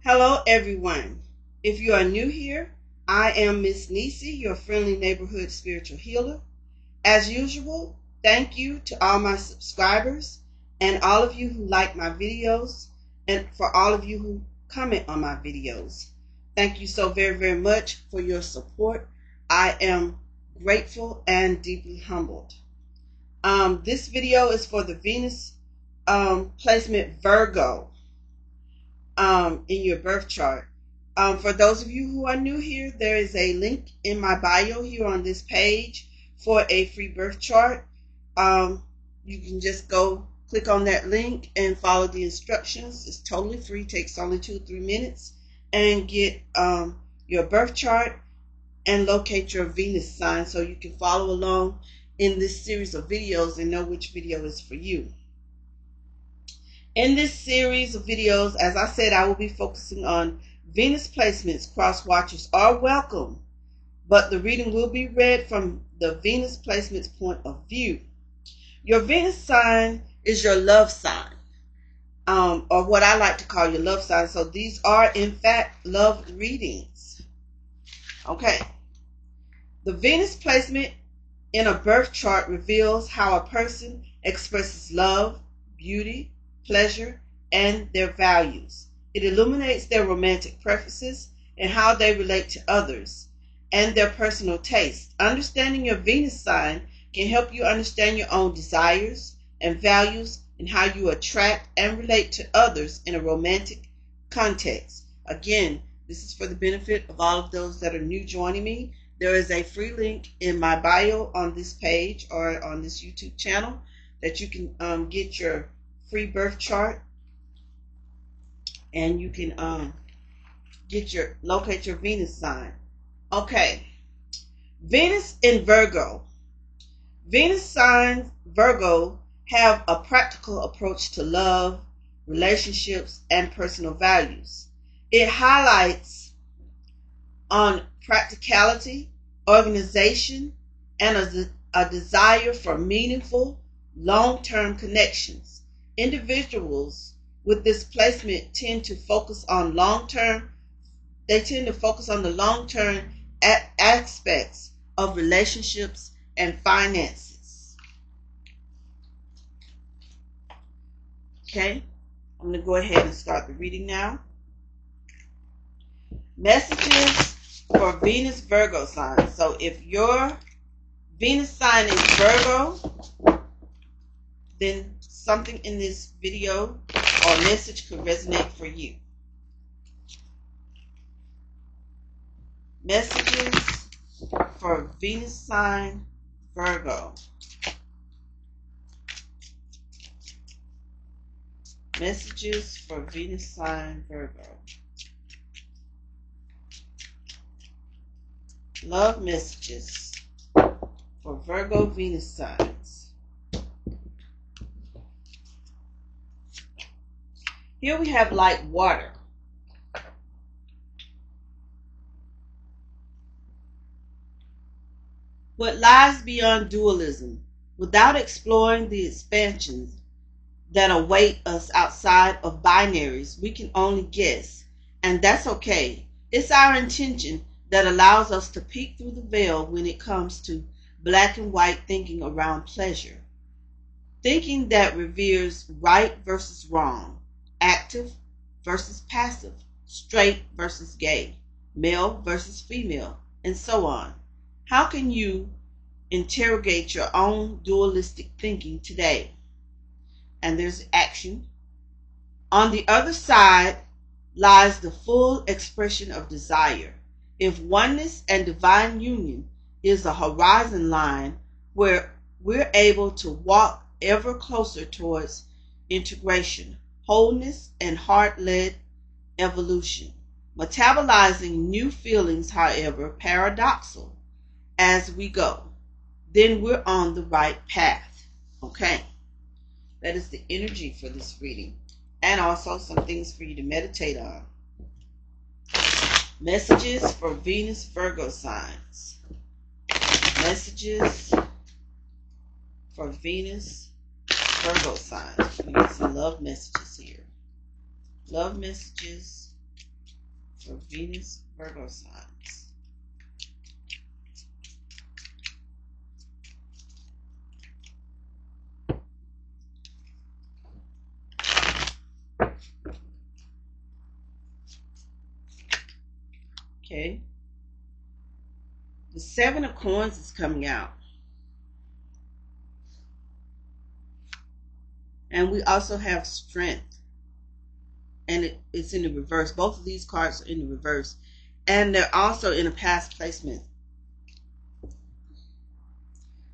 Hello everyone. If you are new here, I am Miss Nisi, your friendly neighborhood spiritual healer. As usual, thank you to all my subscribers and all of you who like my videos and for all of you who comment on my videos. Thank you so very, very much for your support. I am grateful and deeply humbled. This video is for the Venus placement Virgo in your birth chart. For those of you who are new here, there is a link in my bio here on this page for a free birth chart. You can just go click on that link and follow the instructions. It's totally free, takes only 2 or 3 minutes, and get your birth chart and locate your Venus sign so you can follow along in this series of videos and know which video is for you. In this series of videos, as I said, I will be focusing on Venus placements. Cross watchers are welcome, but the reading will be read from the Venus placements point of view. Your Venus sign is your love sign, or what I like to call your love sign. So these are, in fact, love readings. Okay. The Venus placement in a birth chart reveals how a person expresses love, beauty, pleasure, and their values. It illuminates their romantic preferences and how they relate to others and their personal taste. Understanding your Venus sign can help you understand your own desires and values and how you attract and relate to others in a romantic context. Again, this is for the benefit of all of those that are new joining me. There is a free link in my bio on this page or on this YouTube channel that you can get your free birth chart, and you can locate your Venus sign. Okay, Venus in Virgo. Venus signs Virgo have a practical approach to love, relationships, and personal values. It highlights on practicality, organization, and a desire for meaningful, long-term connections. Individuals with this placement tend to focus on the long-term aspects of relationships and finances. Okay, I'm going to go ahead and start the reading now. Messages for Venus Virgo sign. So if your Venus sign is Virgo, then something in this video or message could resonate for you. Messages for Venus sign Virgo. Messages for Venus sign Virgo. Love messages for Virgo Venus signs. Here we have like water. What lies beyond dualism, without exploring the expansions that await us outside of binaries, we can only guess, and that's okay. It's our intention that allows us to peek through the veil when it comes to black and white thinking around pleasure. Thinking that reveres right versus wrong, active versus passive, straight versus gay, male versus female, and so on. How can you interrogate your own dualistic thinking today? And there's action. On the other side lies the full expression of desire. If oneness and divine union is a horizon line where we're able to walk ever closer towards integration, wholeness, and heart-led evolution. Metabolizing new feelings, however, paradoxical as we go, then we're on the right path. Okay, that is the energy for this reading, and also some things for you to meditate on. Messages for Venus Virgo signs. Messages for Venus Virgo signs. We need some love messages here. Love messages for Venus, Virgo signs. Okay. The Seven of Coins is coming out. And we also have Strength. And it's in the reverse. Both of these cards are in the reverse. And they're also in a past placement.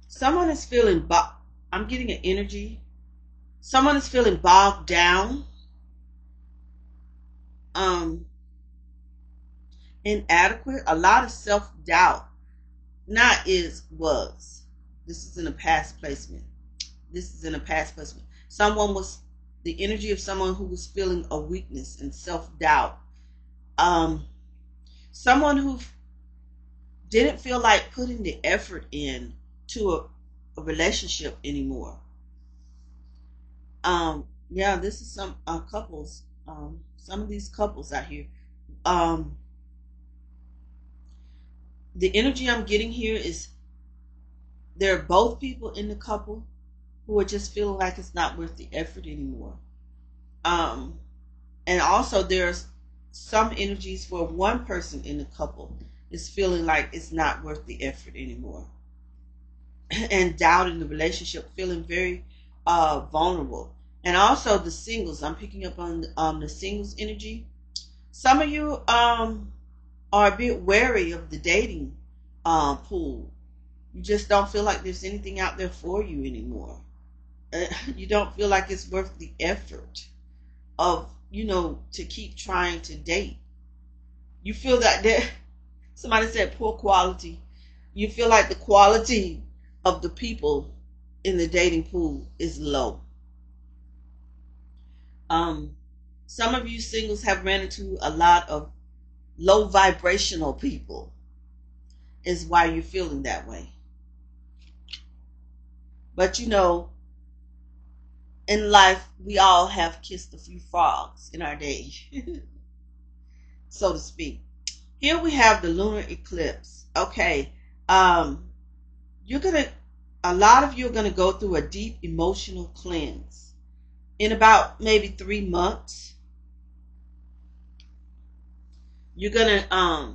Someone is feeling, I'm getting an energy. Someone is feeling bogged down. Inadequate. A lot of self-doubt. Not is, was. This is in a past placement. This is in a past placement. Someone was, the energy of someone who was feeling a weakness and self-doubt. Someone who didn't feel like putting the effort in to a relationship anymore. Yeah, this is some couples. Some of these couples out here. The energy I'm getting here is there are both people in the couple who are just feeling like it's not worth the effort anymore. And also there's some energies where one person in the couple is feeling like it's not worth the effort anymore. And doubting the relationship, feeling very vulnerable. And also the singles, I'm picking up on the singles energy. Some of you are a bit wary of the dating pool. You just don't feel like there's anything out there for you anymore. You don't feel like it's worth the effort of, to keep trying to date. You feel that somebody said poor quality. You feel like the quality of the people in the dating pool is low. Some of you singles have ran into a lot of low vibrational people, is why you're feeling that way. But in life, we all have kissed a few frogs in our day, so to speak. Here we have the lunar eclipse. Okay. You're going to, a lot of you are going to go through a deep emotional cleanse in about maybe 3 months. You're going to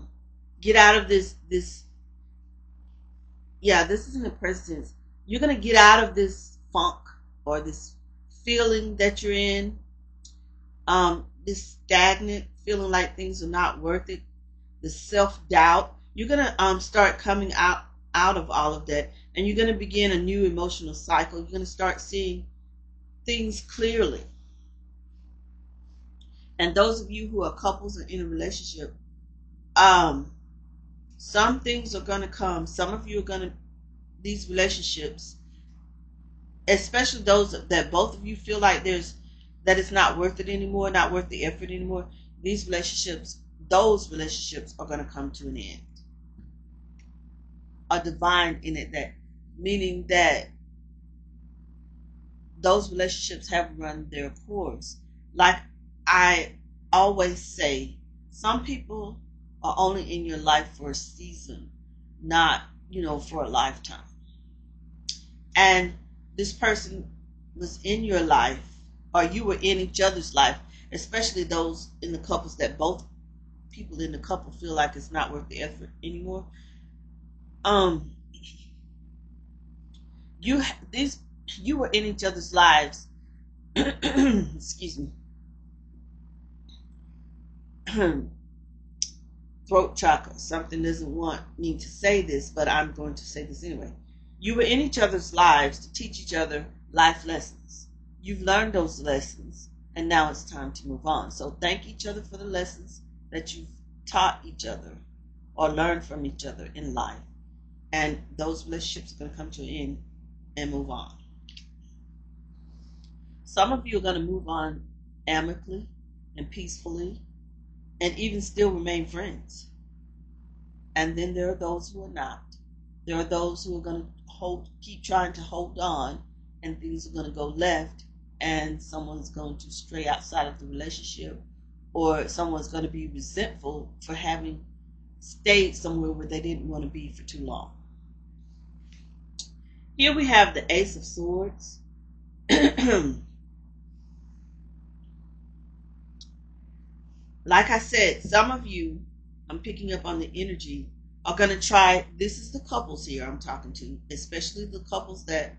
get out of this, this is in the present tense. You're going to get out of this funk or this feeling that you're in, this stagnant feeling like things are not worth it, the self-doubt. You're going to start coming out of all of that, and you're going to begin a new emotional cycle. You're going to start seeing things clearly. And those of you who are couples and in a relationship, some things are going to come. Some of you are going to, these relationships, especially those that both of you feel like that it's not worth it anymore, not worth the effort anymore. These relationships, those relationships are going to come to an end. A divine in it, that meaning that those relationships have run their course. Like I always say, some people are only in your life for a season, not, for a lifetime. And this person was in your life, or you were in each other's life, especially those in the couples that both people in the couple feel like it's not worth the effort anymore. You were in each other's lives. Excuse me. Throat chakra. Something doesn't want me to say this, but I'm going to say this anyway. You were in each other's lives to teach each other life lessons. You've learned those lessons, and now it's time to move on. So thank each other for the lessons that you've taught each other or learned from each other in life. And those relationships are going to come to an end and move on. Some of you are going to move on amicably and peacefully and even still remain friends. And then there are those who are not. There are those who are going to keep trying to hold on, and things are going to go left, and someone's going to stray outside of the relationship, or someone's going to be resentful for having stayed somewhere where they didn't want to be for too long. Here we have the Ace of Swords. Like I said, some of you, I'm picking up on the energy, are going to try, this is the couples here I'm talking to, especially the couples that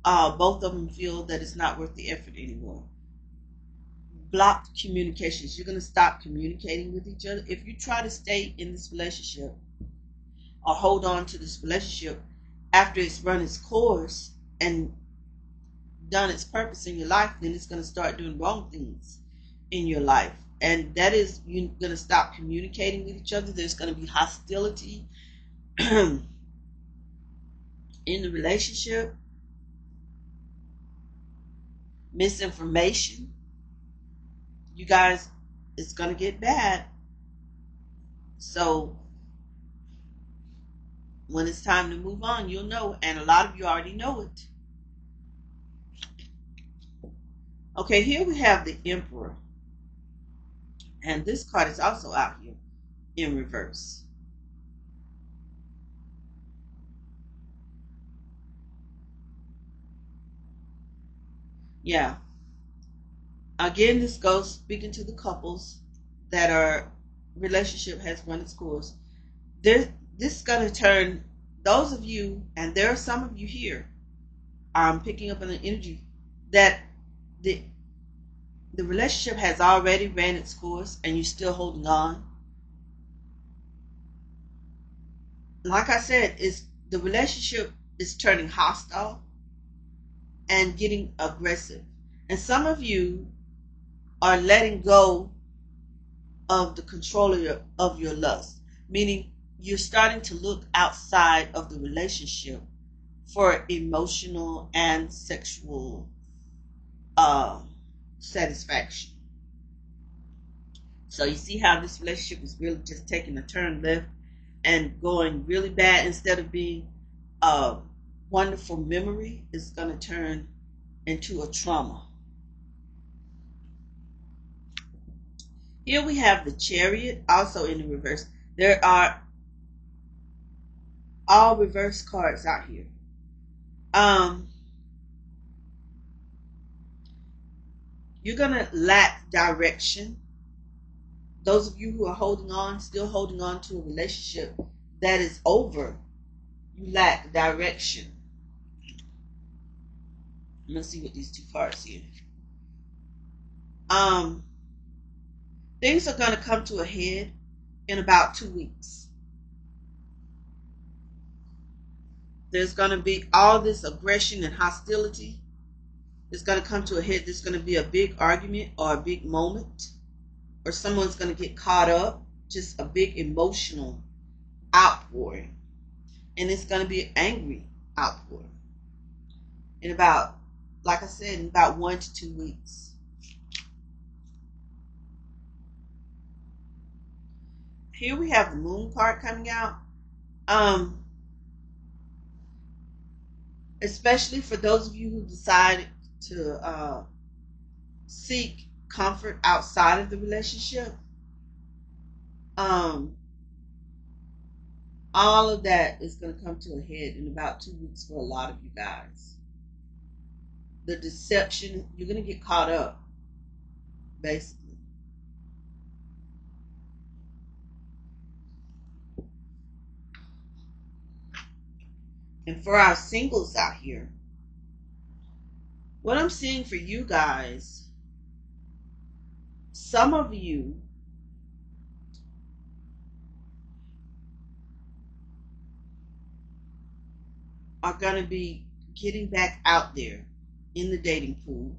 both of them feel that it's not worth the effort anymore. Blocked communications. You're going to stop communicating with each other. If you try to stay in this relationship or hold on to this relationship after it's run its course and done its purpose in your life, then it's going to start doing wrong things in your life. And that is, you're going to stop communicating with each other. There's going to be hostility in the relationship, misinformation. You guys, it's going to get bad. So when it's time to move on, you'll know. And a lot of you already know it. Okay, here we have the Emperor. And this card is also out here in reverse. Yeah. Again, this goes speaking to the couples that are relationship has run its course. This is going to turn those of you, and there are some of you here, I'm picking up on the energy that the relationship has already ran its course and you're still holding on. Like I said, the relationship is turning hostile and getting aggressive. And some of you are letting go of the control of your lust, meaning you're starting to look outside of the relationship for emotional and sexual satisfaction. So you see how this relationship is really just taking a turn left and going really bad. Instead of being a wonderful memory, it's going to turn into a trauma. Here we have the Chariot, also in the reverse. There are all reverse cards out here. You're going to lack direction. Those of you who are holding on, still holding on to a relationship that is over, you lack direction. Let's see what these two cards here. Things are going to come to a head in about 2 weeks. There's going to be all this aggression and hostility. It's going to come to a head. There's going to be a big argument or a big moment, or someone's going to get caught up, just a big emotional outpouring. And it's going to be an angry outpouring. In about, like I said, in about 1 to 2 weeks. Here we have the Moon card coming out. Especially for those of you who decided to seek comfort outside of the relationship. All of that is going to come to a head in about 2 weeks for a lot of you guys. The deception, you're going to get caught up, basically. And for our singles out here, what I'm seeing for you guys, some of you are going to be getting back out there in the dating pool.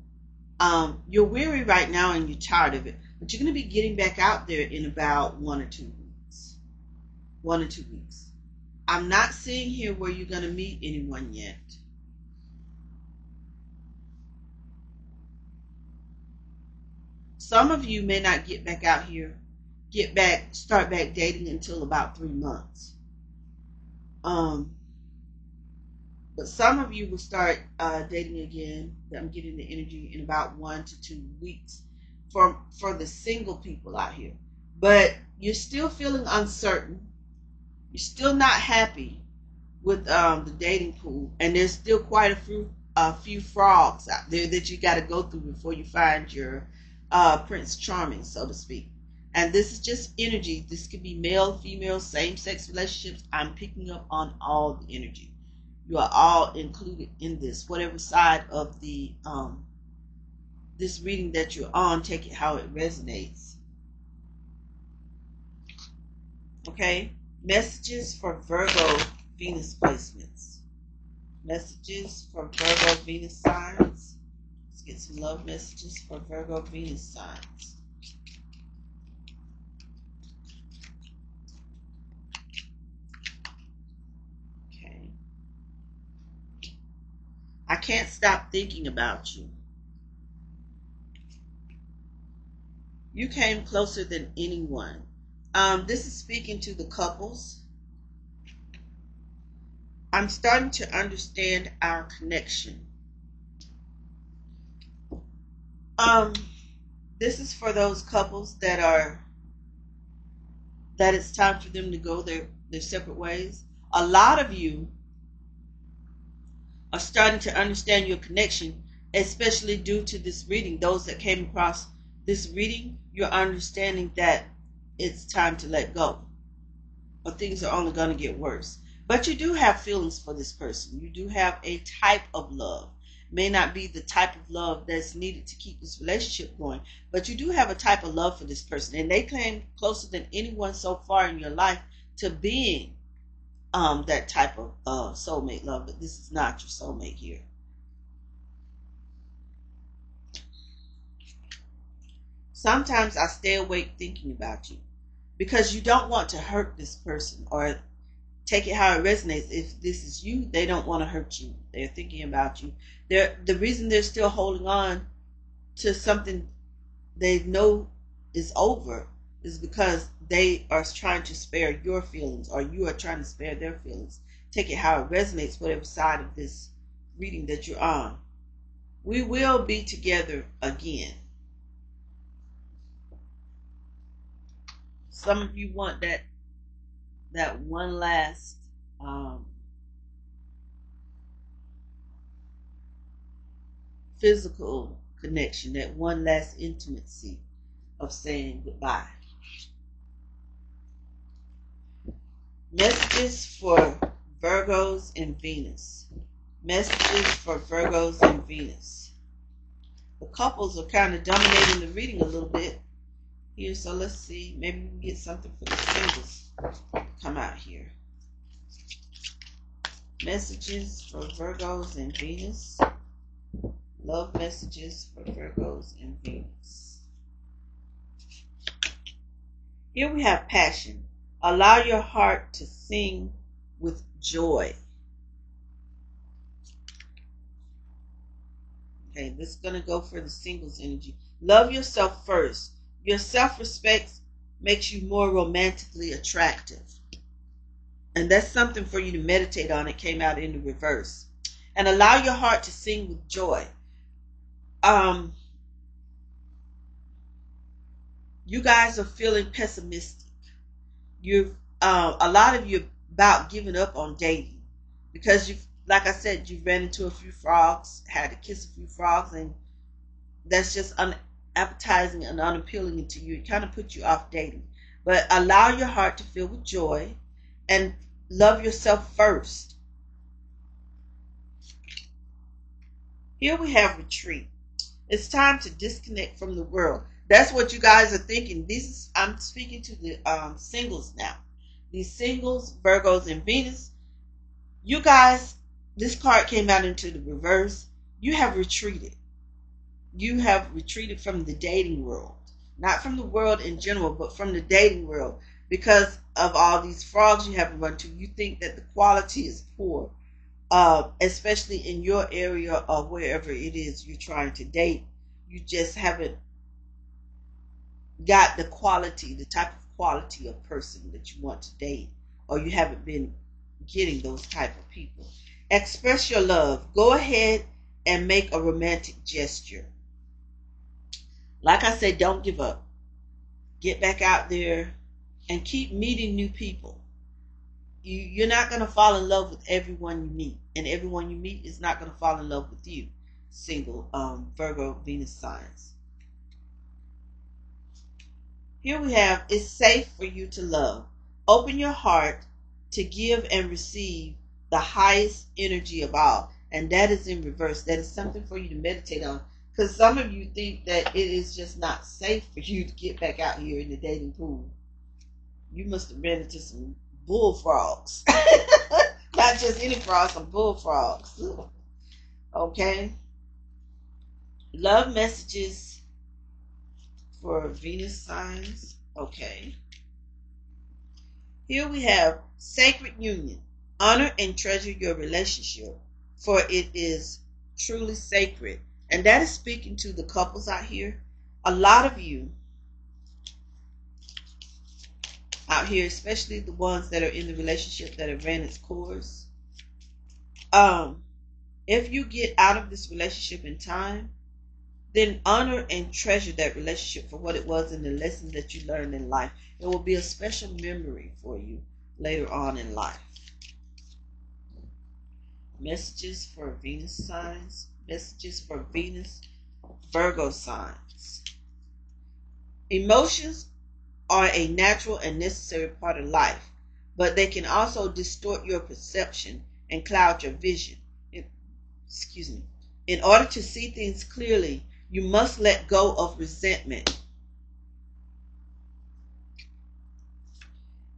You're weary right now and you're tired of it, but you're going to be getting back out there in about 1 or 2 weeks. 1 or 2 weeks. I'm not seeing here where you're going to meet anyone yet. Some of you may not get back out here, start back dating until about 3 months. But some of you will start dating again. I'm getting the energy in about 1 to 2 weeks. for the single people out here. But you're still feeling uncertain. You're still not happy with the dating pool, and there's still quite a few frogs out there that you got to go through before you find your Prince Charming, so to speak. And this is just energy. This could be male, female, same-sex relationships. I'm picking up on all the energy. You are all included in this. Whatever side of the this reading that you're on, take it how it resonates. Okay? Messages for Virgo Venus placements. Messages for Virgo Venus signs. Let's get some love messages for Virgo Venus signs. Okay. I can't stop thinking about you. You came closer than anyone. This is speaking to the couples. I'm starting to understand our connection. This is for those couples that it's time for them to go their separate ways. A lot of you are starting to understand your connection, especially due to this reading. Those that came across this reading, you're understanding that it's time to let go, or things are only going to get worse. But you do have feelings for this person. You do have a type of love. May not be the type of love that's needed to keep this relationship going, but you do have a type of love for this person, and they claim closer than anyone so far in your life to being that type of soulmate love. But this is not your soulmate here. Sometimes I stay awake thinking about you because you don't want to hurt this person, or take it how it resonates. If this is you, they don't want to hurt you. They're thinking about you. The reason they're still holding on to something they know is over is because they are trying to spare your feelings, or you are trying to spare their feelings. Take it how it resonates, whatever side of this reading that you're on. We will be together again. Some of you want that one last physical connection, that one last intimacy of saying goodbye. Messages for Virgos and Venus. Messages for Virgos and Venus. The couples are kind of dominating the reading a little bit here, so let's see. Maybe we can get something for the singles come out here. Messages for Virgos and Venus. Love messages for Virgos and Venus. Here we have passion. Allow your heart to sing with joy. Okay, this is going to go for the singles energy. Love yourself first. Your self-respect makes you more romantically attractive. And that's something for you to meditate on. It came out in the reverse. And allow your heart to sing with joy. You guys are feeling pessimistic. A lot of you about giving up on dating because like I said, you ran into a few frogs, had to kiss a few frogs, and that's just unappetizing and unappealing to you. It kind of puts you off dating. But allow your heart to fill with joy and love yourself first. Here we have retreat. It's time to disconnect from the world. That's what you guys are thinking. I'm speaking to the singles now. These singles, Virgos and Venus. You guys, this card came out into the reverse. You have retreated. You have retreated from the dating world. Not from the world in general, but from the dating world. Because of all these frogs you have run to, you think that the quality is poor. Especially in your area or wherever it is you're trying to date. You just haven't got the quality, the type of quality of person that you want to date, or you haven't been getting those type of people. Express your love. Go ahead and make a romantic gesture. Like I said, don't give up. Get back out there and keep meeting new people. You're not going to fall in love with everyone you meet, and everyone you meet is not going to fall in love with you. Single Virgo Venus signs. Here we have, it's safe for you to love. Open your heart to give and receive the highest energy of all. And that is in reverse. That is something for you to meditate on. Because some of you think that it is just not safe for you to get back out here in the dating pool. You must have ran into some bullfrogs. Not just any frogs, some bullfrogs. Okay. Love messages for Venus signs. Okay. Here we have sacred union. Honor and treasure your relationship, for it is truly sacred. And that is speaking to the couples out here. A lot of you out here, especially the ones that are in the relationship that have ran its course, if you get out of this relationship in time, then honor and treasure that relationship for what it was and the lessons that you learned in life. It will be a special memory for you later on in life. Messages for Venus signs. Messages for Venus Virgo signs. Emotions are a natural and necessary part of life, but they can also distort your perception and cloud your vision. In order to see things clearly, you must let go of resentment.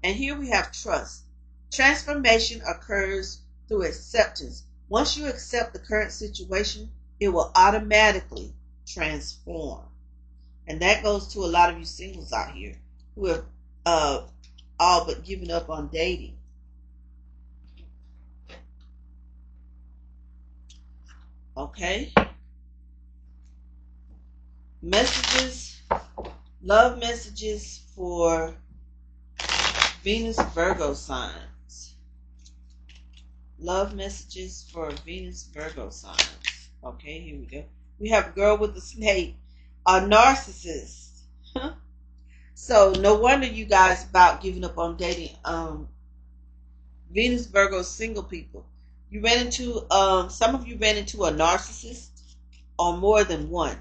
And here we have trust. Transformation occurs through acceptance. Once you accept the current situation, it will automatically transform. And that goes to a lot of you singles out here who have all but given up on dating. Okay. Messages, love messages for Venus Virgo signs. Love messages for Venus Virgo signs. Okay, here we go. We have a girl with a snake, a narcissist. So no wonder you guys about giving up on dating. Venus Virgo single people. You ran into some of you ran into a narcissist or more than one.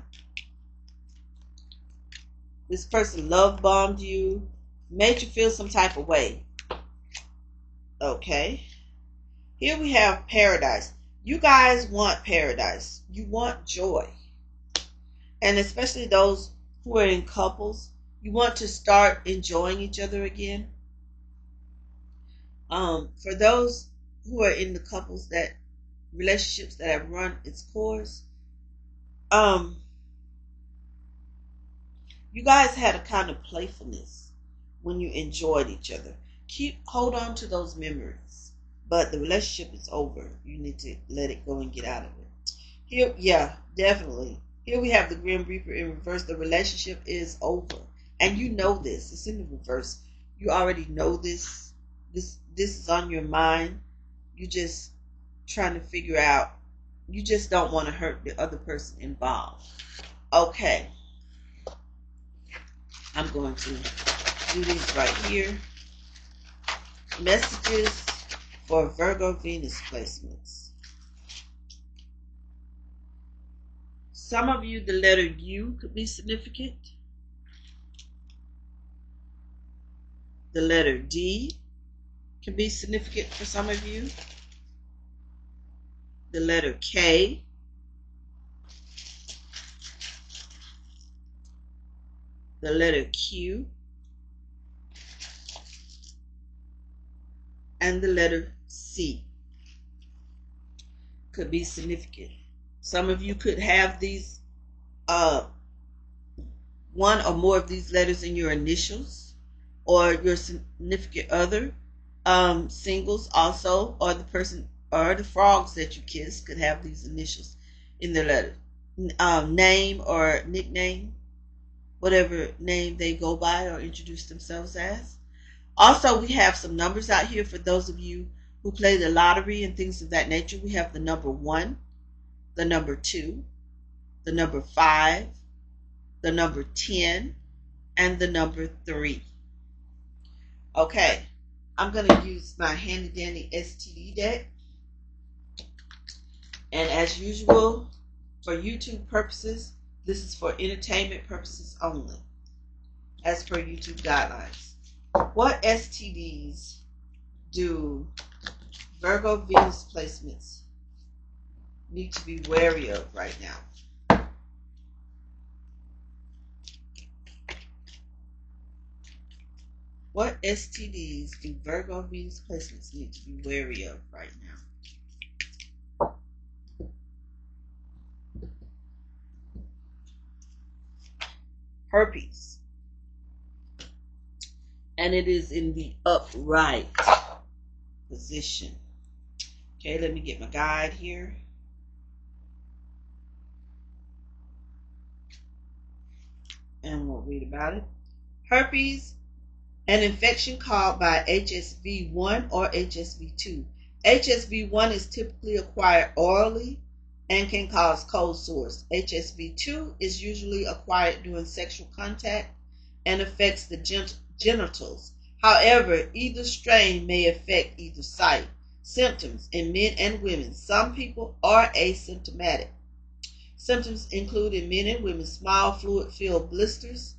This person love bombed you, made you feel some type of way. Okay. Here we have paradise. You guys want paradise. You want joy. And especially those who are in couples, you want to start enjoying each other again. For those who are in the couples that relationships that have run its course, you guys had a kind of playfulness when you enjoyed each other. Hold on to those memories. But the relationship is over. You need to let it go and get out of it. Here, yeah, definitely. Here we have the Grim Reaper in reverse. The relationship is over. And you know this. It's in the reverse. You already know this. This is on your mind. You just trying to figure out. You just don't want to hurt the other person involved. Okay. I'm going to do these right here. Messages for Virgo Venus placements. Some of you, the letter U could be significant. The letter D can be significant for some of you. The letter K. The letter Q. And the letter C could be significant. Some of you could have these, one or more of these letters in your initials, or your significant other, singles also, or the person, or the frogs that you kiss could have these initials in their letter. Name or nickname, whatever name they go by or introduce themselves as. Also, we have some numbers out here for those of you who play the lottery and things of that nature. We have the number 1, the number 2, the number 5, the number 10, and the number 3. Okay, I'm going to use my handy dandy STD deck. And as usual, for YouTube purposes, this is for entertainment purposes only, as per YouTube guidelines. What STDs do Virgo Venus placements need to be wary of right now? What STDs do Virgo Venus placements need to be wary of right now? Herpes. And it is in the upright position. Okay, let me get my guide here. And we'll read about it. Herpes, an infection caused by HSV1 or HSV2. HSV1 is typically acquired orally and can cause cold sores. HSV2 is usually acquired during sexual contact and affects the genitals. However, either strain may affect either site. Symptoms in men and women. Some people are asymptomatic. Symptoms include in men and women small fluid-filled blisters,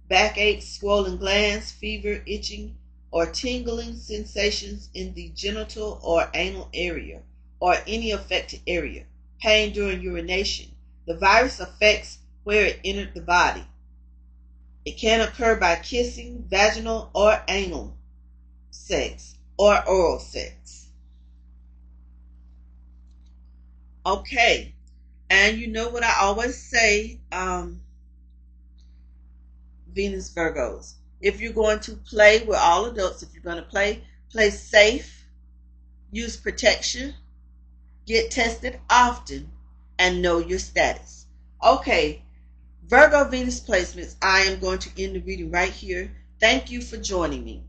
backaches, swollen glands, fever, itching, or tingling sensations in the genital or anal area or any affected area, pain during urination. The virus affects where it entered the body. It can occur by kissing, vaginal or anal sex, or oral sex. Okay, and you know what I always say, Venus Virgos. If you're going to play, with all adults, if you're going to play safe, use protection, get tested often, and know your status. Okay, Virgo Venus placements, I am going to end the reading right here. Thank you for joining me.